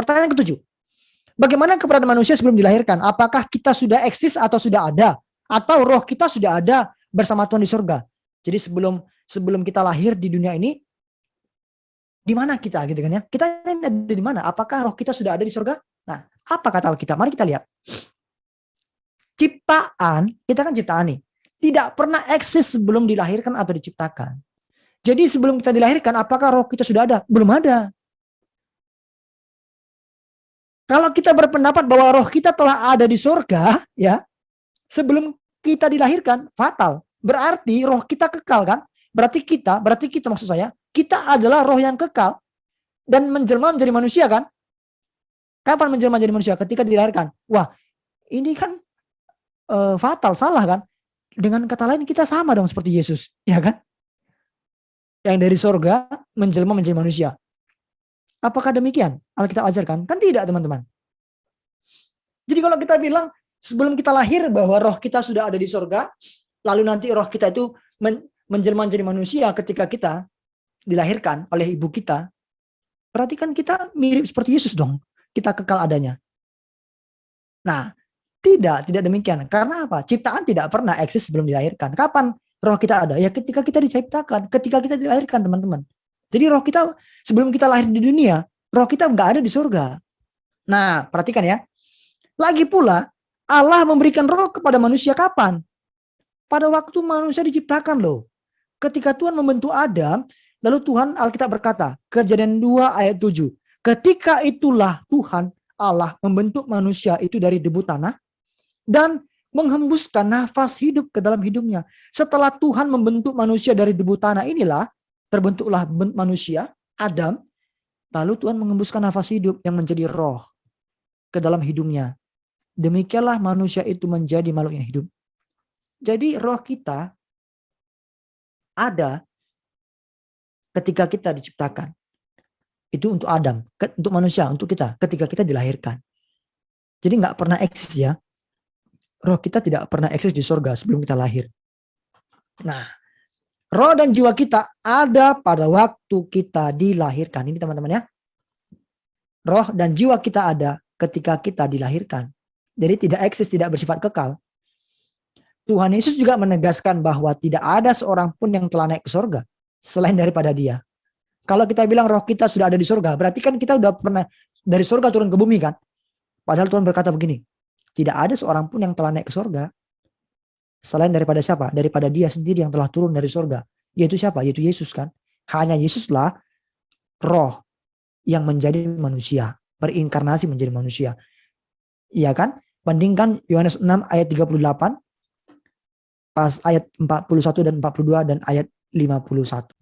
Pertanyaan ketujuh. Bagaimana keberadaan manusia sebelum dilahirkan? Apakah kita sudah eksis atau sudah ada? Atau roh kita sudah ada bersama Tuhan di surga? Jadi sebelum kita lahir di dunia ini, di mana kita gitu kan ya? Kita ini ada di mana? Apakah roh kita sudah ada di surga? Nah, apa kata Alkitab? Mari kita lihat. Ciptaan, kita kan ciptaan nih. Tidak pernah eksis sebelum dilahirkan atau diciptakan. Jadi sebelum kita dilahirkan, apakah roh kita sudah ada? Belum ada. Kalau kita berpendapat bahwa roh kita telah ada di surga, ya, sebelum kita dilahirkan, fatal. Berarti roh kita kekal kan? Berarti kita maksud saya, kita adalah roh yang kekal dan menjelma menjadi manusia kan? Kapan menjelma menjadi manusia? Ketika dilahirkan. Wah, ini kan fatal, salah kan? Dengan kata lain kita sama dong seperti Yesus, ya kan? Yang dari surga menjelma menjadi manusia. Apakah demikian Alkitab ajarkan? Kan tidak, teman-teman. Jadi kalau kita bilang sebelum kita lahir bahwa roh kita sudah ada di surga, lalu nanti roh kita itu menjelma menjadi manusia ketika kita dilahirkan oleh ibu kita, berarti kan kita mirip seperti Yesus dong. Kita kekal adanya. Nah, tidak demikian. Karena apa? Ciptaan tidak pernah eksis sebelum dilahirkan. Kapan roh kita ada? Ya ketika kita diciptakan, ketika kita dilahirkan, teman-teman. Jadi roh kita sebelum kita lahir di dunia, roh kita nggak ada di surga. Nah, perhatikan ya. Lagi pula, Allah memberikan roh kepada manusia kapan? Pada waktu manusia diciptakan loh. Ketika Tuhan membentuk Adam, lalu Tuhan, Alkitab berkata, Kejadian 2 ayat 7. Ketika itulah Tuhan Allah membentuk manusia itu dari debu tanah dan menghembuskan nafas hidup ke dalam hidupnya. Setelah Tuhan membentuk manusia dari debu tanah inilah, terbentuklah manusia, Adam, lalu Tuhan menghembuskan nafas hidup yang menjadi roh ke dalam hidupnya. Demikianlah manusia itu menjadi makhluk yang hidup. Jadi roh kita ada ketika kita diciptakan. Itu untuk Adam, untuk manusia, untuk kita, ketika kita dilahirkan. Jadi nggak pernah eksis ya. Roh kita tidak pernah eksis di surga sebelum kita lahir. Nah, roh dan jiwa kita ada pada waktu kita dilahirkan. Ini teman-teman ya. Roh dan jiwa kita ada ketika kita dilahirkan. Jadi tidak eksis, tidak bersifat kekal. Tuhan Yesus juga menegaskan bahwa tidak ada seorang pun yang telah naik ke surga selain daripada Dia. Kalau kita bilang roh kita sudah ada di surga, berarti kan kita udah pernah dari surga turun ke bumi kan? Padahal Tuhan berkata begini, tidak ada seorang pun yang telah naik ke surga selain daripada siapa? Daripada Dia sendiri yang telah turun dari surga. Yaitu siapa? Yaitu Yesus kan? Hanya Yesuslah roh yang menjadi manusia, berinkarnasi menjadi manusia. Iya kan? Bandingkan Yohanes 6 ayat 38, pas ayat 41 dan 42 dan ayat 51.